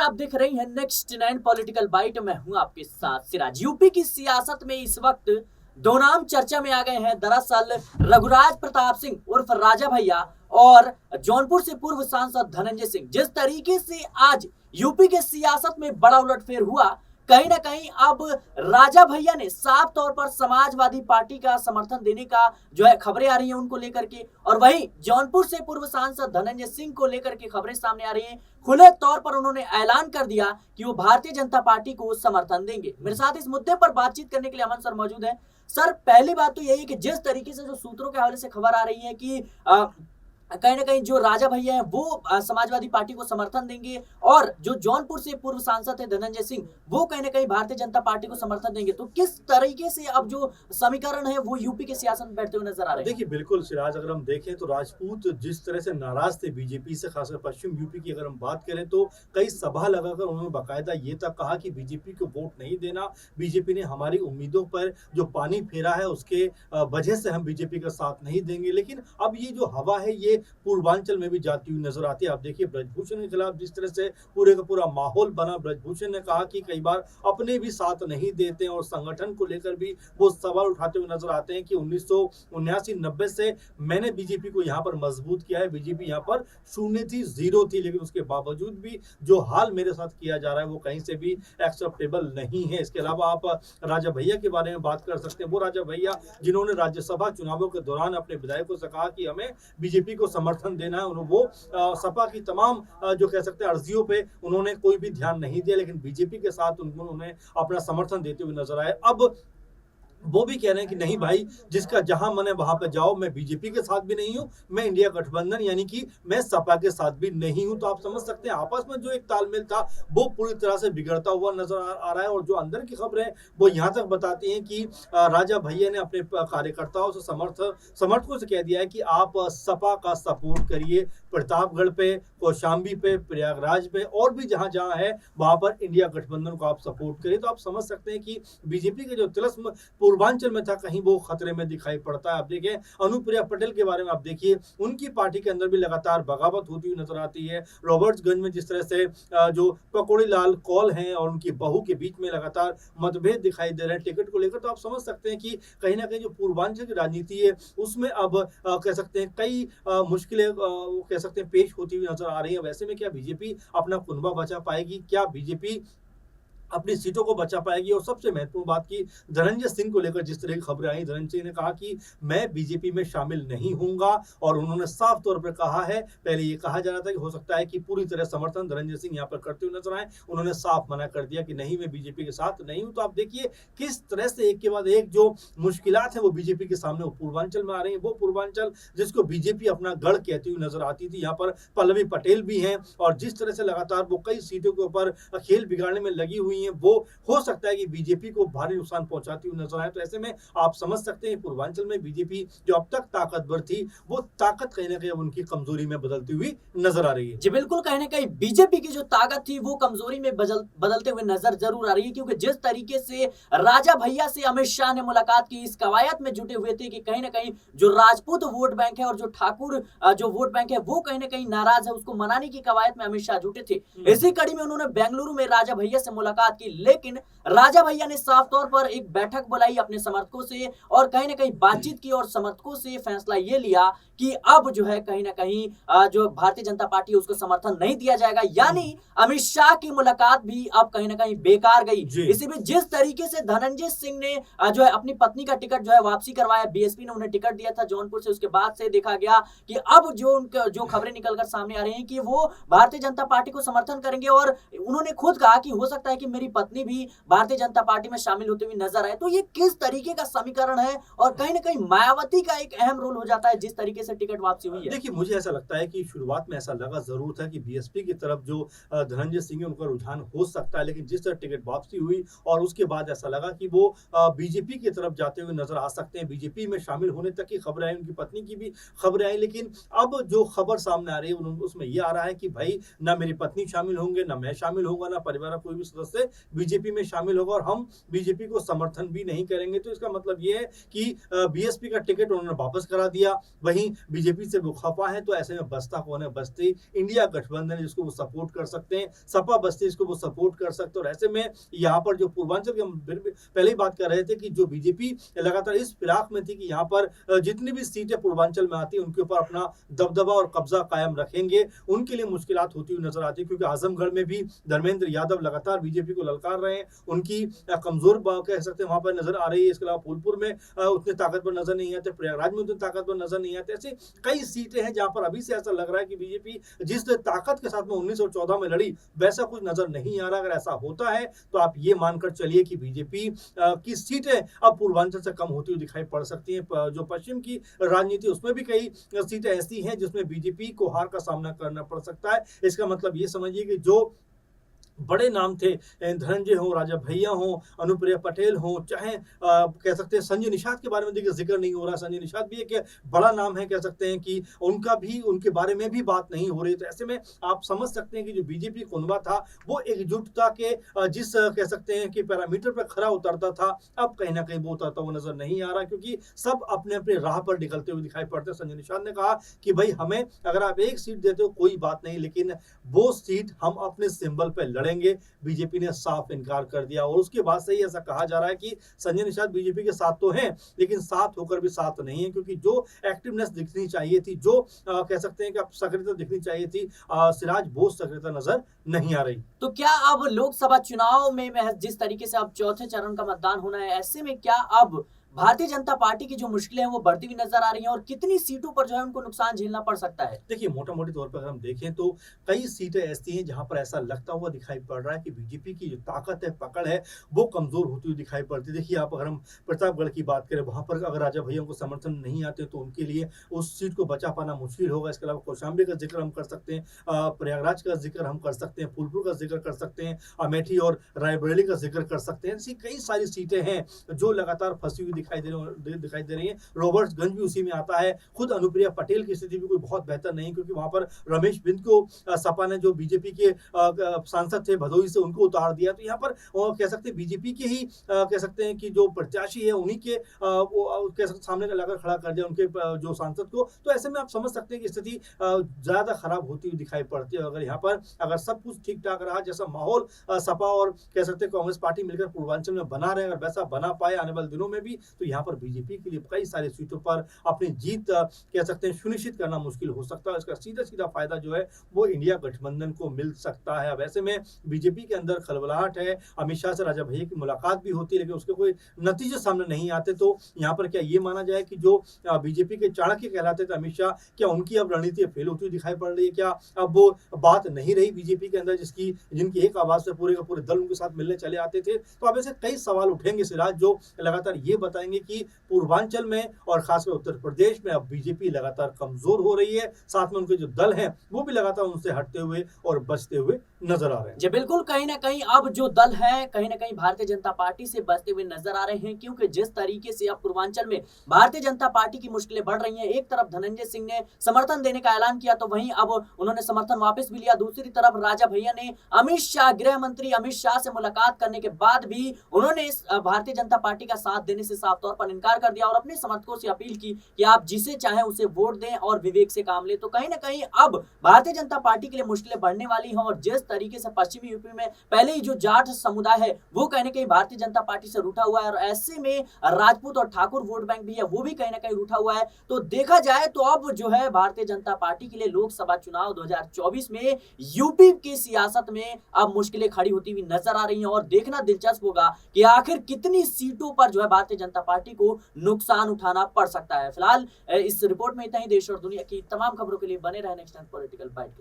आप देख रही हैं नेक्स्ट 9 पॉलिटिकल बाइट। मैं हूं आपके साथ सिराज। यूपी की सियासत में इस वक्त दो नाम चर्चा में आ गए हैं। दरअसल रघुराज प्रताप सिंह उर्फ राजा भैया और जौनपुर से पूर्व सांसद धनंजय सिंह। जिस तरीके से आज यूपी के सियासत में बड़ा उलटफेर हुआ, कहीं ना कहीं अब राजा भैया ने साफ तौर पर समाजवादी पार्टी का समर्थन देने का जो है खबरें आ रही हैं उनको लेकर के, और वहीं जौनपुर से पूर्व सांसद धनंजय सिंह को लेकर के खबरें सामने आ रही हैं। खुले तौर पर उन्होंने ऐलान कर दिया कि वो भारतीय जनता पार्टी को समर्थन देंगे। मेरे साथ इस मुद्दे पर बातचीत करने के लिए अमन सर मौजूद है। सर, पहली बात तो यही है कि जिस तरीके से जो सूत्रों के हवाले से खबर आ रही है कि कहीं ना कहीं जो राजा भैया हैं वो समाजवादी पार्टी को समर्थन देंगे, और जो जौनपुर से पूर्व सांसद है धनंजय सिंह वो कहीं ना कहीं भारतीय जनता पार्टी को समर्थन देंगे। तो किस तरीके से अब जो समीकरण है वो यूपी के सियासत में बैठते हुए नजर आ रहे हैं? देखिए, बिल्कुल सिराज, अगर हम देखें तो राजपूत जिस तरह से नाराज थे बीजेपी से, खासकर पश्चिम यूपी की अगर हम बात करें तो कई सभा लगाकर उन्होंने बाकायदा ये तक कहा कि बीजेपी को वोट नहीं देना, बीजेपी ने हमारी उम्मीदों पर जो पानी फेरा है उसके वजह से हम बीजेपी का साथ नहीं देंगे। लेकिन अब ये जो हवा है ये पूर्वांचल में भी जाती हुई नजर आती है। आप देखिए, ब्रजभूषण के खिलाफ जिस तरह से पूरे का पूरा माहौल बना, ब्रजभूषण ने कहा कि कई बार अपने भी साथ नहीं देते और संगठन को लेकर भी वो सवाल उठाते हुए नजर आते हैं कि 1979-90 से मैंने बीजेपी को यहाँ पर मजबूत किया है, बीजेपी यहाँ पर शून्य थी, जीरो थी, लेकिन उसके बावजूद भी जो हाल मेरे साथ किया जा रहा है वो कहीं से भी एक्सेप्टेबल नहीं है। इसके अलावा आप राजा भैया के बारे में बात कर सकते हैं। वो राजा भैया जिन्होंने राज्यसभा चुनावों के दौरान अपने विधायकों से कहा कि हमें बीजेपी को समर्थन देना है, वो सपा की तमाम जो कह सकते हैं अर्जियों पे उन्होंने कोई भी ध्यान नहीं दिया, लेकिन बीजेपी के साथ उन्होंने अपना समर्थन देते हुए नजर आए। अब वो भी कह रहे हैं कि नहीं भाई, जिसका जहां मन है वहां पे जाओ, मैं बीजेपी के साथ भी नहीं हूं, मैं इंडिया गठबंधन यानी कि मैं सपा के साथ भी नहीं हूं। तो आप समझ सकते हैं आपस में जो एक तालमेल था वो पूरी तरह से बिगड़ता हुआ नजर आ रहा है। और जो अंदर की खबरें वो यहाँ तक बताती हैं कि राजा भैया ने अपने कार्यकर्ताओं से समर्थकों से कह दिया है कि आप सपा का सपोर्ट करिए, प्रतापगढ़ पे, कौशाम्बी पे, प्रयागराज पे और भी जहां जहां है वहां पर इंडिया गठबंधन को आप सपोर्ट करिए। तो आप समझ सकते हैं कि बीजेपी के जो तिलस्म पूर्वांचल में था कहीं वो खतरे में दिखाई पड़ता है। आप देखिए, अनुप्रिया पटेल के बारे में आप देखिए, उनकी पार्टी के अंदर भी लगातार बगावत होती हुई नजर आती है। रॉबर्ट्सगंज में जिस तरह से जो पकौड़ी लाल कौल हैं और उनकी बहू के बीच में लगातार मतभेद दिखाई दे रहे हैं टिकट को लेकर। तो आप समझ सकते हैं कि कहीं ना कहीं जो पूर्वांचल की राजनीति है उसमें अब कह सकते हैं कई मुश्किलें कह सकते हैं पेश होती हुई नजर आ रही है। वैसे में क्या बीजेपी अपना कुनबा बचा पाएगी? क्या बीजेपी अपनी सीटों को बचा पाएगी? और सबसे महत्वपूर्ण बात की धनंजय सिंह को लेकर जिस तरह की खबरें आई, धनंजय सिंह ने कहा कि मैं बीजेपी में शामिल नहीं होऊंगा, और उन्होंने साफ तौर पर कहा है, पहले ये कहा जा रहा था कि हो सकता है कि पूरी तरह समर्थन धनंजय सिंह यहाँ पर करते हुए नजर आए, उन्होंने साफ मना कर दिया कि नहीं, मैं बीजेपी के साथ नहीं हूँ। तो आप देखिए किस तरह से एक के बाद एक जो मुश्किलात है वो बीजेपी के सामने वो पूर्वांचल में आ रही है। वो पूर्वांचल जिसको बीजेपी अपना गढ़ कहती हुई नजर आती थी, यहाँ पर पल्लवी पटेल भी हैं, और जिस तरह से लगातार वो कई सीटों के ऊपर खेल बिगाड़ने में लगी हुई वो हो सकता है कि बीजेपी को भारी नुकसान पहुंचाती हुई नजर आए। तो ऐसे में आप समझ सकते हैं पूर्वांचल में बीजेपी जो अब तक ताकतवर थी वो ताकत कहीं ना कहीं उनकी कमजोरी में बदलती हुई नजर आ रही है। जी बिल्कुल, कहीं ना कहीं बीजेपी की जो ताकत थी वो कमजोरी में बदलते हुए नजर जरूर आ रही है, क्योंकि जिस तरीके से राजा भैया से अमित शाह ने मुलाकात की, इस कवायद में जुटे हुए थे कि कहीं ना कहीं जो राजपूत वोट बैंक है और जो ठाकुर जो वोट बैंक है वो कहीं ना कहीं नाराज है, उसको मनाने की कवायद में अमित शाह जुटे थे। इसी कड़ी में उन्होंने बेंगलुरु में राजा भैया से मुलाकात की, लेकिन राजा भैया ने साफ तौर पर एक बैठक बुलाई अपने समर्थकों से और कहीं ना कहीं बातचीत की, और समर्थकों से फैसला ये लिया कि अब जो है कहीं ना कहीं जो भारतीय जनता पार्टी उसको समर्थन नहीं दिया जाएगा। यानी अमित शाह की मुलाकात भी अब कहीं ना कहीं बेकार गई। इसी में जिस तरीके से धनंजय सिंह ने जो है अपनी पत्नी का टिकट जो है वापसी करवाया, बीएसपी ने उन्हें टिकट दिया था जौनपुर से, उसके बाद से देखा गया कि अब जो खबरें निकलकर सामने आ रही हैं कि वो भारतीय जनता पार्टी को समर्थन करेंगे, और उन्होंने खुद कहा कि हो सकता है कि मेरी पत्नी भी भारतीय जनता पार्टी में शामिल होते हुए नजर आए। तो ये किस तरीके का समीकरण है, और कहीं ना कहीं मायावती का एक अहम रोल हो जाता है जिस तरीके से टिकट वापसी हुई है। देखिए, मुझे ऐसा लगता है कि शुरुआत में ऐसा लगा जरूर था कि बीएसपी की तरफ जो धनंजय सिंह है उनका रुझान हो सकता है, लेकिन जिस तरह टिकट वापसी हुई और उसके बाद ऐसा लगा कि वो बीजेपी की तरफ जाते हुए नजर आ सकते हैं, बीजेपी में शामिल होने तक की खबरें आई, उनकी पत्नी की भी खबरें आई। लेकिन अब जो खबर सामने आ रही है उसमें यह आ रहा है कि भाई ना मेरी पत्नी शामिल होंगे, ना मैं शामिल होऊंगा, ना परिवार का कोई भी सदस्य से बीजेपी में शामिल होगा और हम बीजेपी को समर्थन भी नहीं करेंगे। तो इसका मतलब ये है कि बीएसपी का टिकट उन्होंने वापस करा दिया, वहीं बीजेपी से वो खफा है। तो ऐसे में बसता कौन है? बस्ती इंडिया गठबंधन है, जिसको वो सपोर्ट कर सकते हैं, सपा बस्ती इसको वो सपोर्ट कर सकते हैं। और ऐसे में यहाँ पर जो पूर्वांचल की हम पहले ही बात कर रहे थे कि जो बीजेपी लगातार इस फिराक में थी कि यहाँ पर जितनी भी सीटें पूर्वांचल में आती है उनके ऊपर अपना दबदबा और कब्जा कायम रखेंगे, उनके लिए मुश्किलात होती हुई नजर आती है। क्योंकि आजमगढ़ में भी धर्मेंद्र यादव लगातार बीजेपी को ललकार रहे हैं, उनकी कमजोर कह सकते हैं वहां पर नजर आ रही है। इसके अलावा फूलपुर में उतने ताकतवर नजर नहीं आते, प्रयागराज में उतने ताकतवर नजर नहीं आते। ऐसे कई सीटें हैं जहां पर अभी से ऐसा लग रहा है कि बीजेपी जिस ताकत के साथ में 1914 में लड़ी वैसा कुछ नजर नहीं आ रहा। अगर ऐसा होता है तो आप ये मानकर चलिए कि बीजेपी की सीटें अब पूर्वांचल से कम होती हुई दिखाई पड़ सकती हैं। जो पश्चिम की राजनीति उसमें भी कई सीटें ऐसी हैं जिसमें बीजेपी को हार का सामना करना पड़ सकता है। इसका मतलब ये समझिए कि जो बड़े नाम थे, धनंजय हो, राजा भैया हो, अनुप्रिया पटेल हो, चाहे कह सकते हैं संजय निषाद के बारे में देखिए जिक्र नहीं हो रहा। संजय निषाद भी एक बड़ा नाम है, कह सकते हैं कि उनका भी उनके बारे में भी बात नहीं हो रही। तो ऐसे में आप समझ सकते हैं कि जो बीजेपी कुनबा था वो एकजुटता के जिस कह सकते हैं कि पैरामीटर पर खरा उतरता था, अब कहीं ना कहीं वो उतरता हुआ नजर नहीं आ रहा, क्योंकि सब अपने अपने राह पर निकलते हुए दिखाई पड़ते हैं। संजय निषाद ने कहा कि भाई हमें अगर आप एक सीट देते हो कोई बात नहीं, लेकिन वो सीट हम अपने सिंबल पर लड़ेंगे। बीजेपी ने साफ इनकार कर दिया। और उसके बाद से ही ऐसा कहा जा रहा है कि संजय निषाद बीजेपी के साथ तो हैं, लेकिन साथ होकर भी साथ नहीं है, क्योंकि जो एक्टिवनेस दिखनी चाहिए थी, जो कह सकते हैं कि सक्रियता दिखनी चाहिए थी, सिराज बोस सक्रियता नजर नहीं आ रही। तो क्या अब लोकसभा चुनाव में जिस तरीके से अब चौथे चरण का मतदान होना है, ऐसे में क्या अब भारतीय जनता पार्टी की जो मुश्किलें हैं वो बढ़ती हुई नजर आ रही हैं और कितनी सीटों पर जो है उनको नुकसान झेलना पड़ सकता है? देखिए मोटा मोटी तौर पर अगर हम देखें तो कई सीटें ऐसी हैं जहां पर ऐसा लगता हुआ दिखाई पड़ रहा है कि बीजेपी की जो ताकत है, पकड़ है, वो कमजोर होती हुई दिखाई पड़ती है। देखिए आप अगर हम प्रतापगढ़ की बात करें, वहां पर अगर राजा भैया को समर्थन नहीं आते तो उनके लिए उस सीट को बचा पाना मुश्किल होगा। इसके अलावा कौशाम्बी का जिक्र हम कर सकते हैं, प्रयागराज का जिक्र हम कर सकते हैं, फूलपुर का जिक्र कर सकते हैं, अमेठी और रायबरेली का जिक्र कर सकते हैं। ऐसी कई सारी सीटें हैं जो लगातार फंसी हुई दिखाई दे रही है। रॉबर्ट्सगंज भी उसी में आता है। खुद अनुप्रिया पटेल की स्थिति भी कोई बहुत बेहतर नहीं, क्योंकि वहां पर रमेश बिंद को सपा ने, जो बीजेपी के सांसद थे भदोही से, उनको उतार दिया। तो यहाँ पर कह सकते हैं बीजेपी के ही कह सकते हैं कि जो प्रत्याशी है उन्हीं के कह सकते सामने लाकर खड़ा कर दिया उनके जो सांसद को। तो ऐसे में आप समझ सकते हैं कि स्थिति ज्यादा खराब होती हुई दिखाई पड़ती है। अगर यहाँ पर अगर सब कुछ ठीक ठाक रहा, जैसा माहौल सपा और कह सकते हैं कांग्रेस पार्टी मिलकर पूर्वांचल में बना रहे, अगर वैसा बना पाए आने वाले दिनों में भी, तो यहाँ पर बीजेपी के लिए कई सारी सीटों पर अपनी जीत कह सकते हैं सुनिश्चित करना मुश्किल हो सकता है। इसका सीधा सीधा फायदा जो है वो इंडिया गठबंधन को मिल सकता है। अब ऐसे में बीजेपी के अंदर खलबलाहट है। अमित शाह से राजा भैया की मुलाकात भी होती है, लेकिन उसके कोई नतीजे सामने नहीं आते। तो यहाँ पर क्या ये माना जाए कि जो बीजेपी के चाणक्य कहलाते थे अमित शाह, क्या उनकी अब रणनीति फेल होती हुई दिखाई पड़ रही है? क्या अब वो बात नहीं रही बीजेपी के अंदर जिनकी एक आवाज से पूरे का पूरे दल उनके साथ मिलने चले आते थे? तो अब ऐसे कई सवाल उठेंगे सिराज, जो लगातार ये बताएंगे कि पूर्वांचल में और खासकर उत्तर प्रदेश में अब बीजेपी लगातार कमजोर हो रही है। साथ में उनके जो दल हैं वो भी लगातार उनसे हटते हुए और बचते हुए नजर आ रहे हैं। जी बिल्कुल, कहीं ना कहीं अब जो दल है कहीं ना कहीं भारतीय जनता पार्टी से बचते हुए नजर आ रहे हैं, क्योंकि जिस तरीके से अब पूर्वांचल में भारतीय जनता पार्टी की मुश्किलें बढ़ रही हैं। एक तरफ धनंजय सिंह ने समर्थन देने का ऐलान किया, तो वहीं अब उन्होंने समर्थन वापस भी लिया। दूसरी तरफ राजा भैया ने अमित शाह, गृह मंत्री अमित शाह से मुलाकात करने के बाद भी उन्होंने भारतीय जनता पार्टी का साथ देने से साफ तौर पर इनकार कर दिया और अपने समर्थकों से अपील की कि आप जिसे चाहें उसे वोट दें और विवेक से काम लें। तो कहीं ना कहीं अब भारतीय जनता पार्टी के लिए मुश्किलें बढ़ने वाली हैं और जिस तरीके से पश्चिमी यूपी में पहले ही जो जाट समुदाय है वो कहीं ना कहीं भारतीय जनता पार्टी से रूठा हुआ है और ऐसे में राजपूत और ठाकुर वोट बैंक भी है वो भी कहीं ना कहीं रूठा हुआ है। तो देखा जाए तो अब जो है भारतीय जनता पार्टी के लिए लोकसभा चुनाव 2024 में यूपी की सियासत में अब मुश्किलें खड़ी होती हुई नजर आ रही हैं और देखना दिलचस्प होगा कि आखिर कितनी सीटों पर जो है भारतीय जनता पार्टी को नुकसान उठाना पड़ सकता है। फिलहाल इस रिपोर्ट में इतना ही। देश और दुनिया की तमाम खबरों के लिए बने रहें नेक्स्ट टाइम पॉलिटिकल बाइट।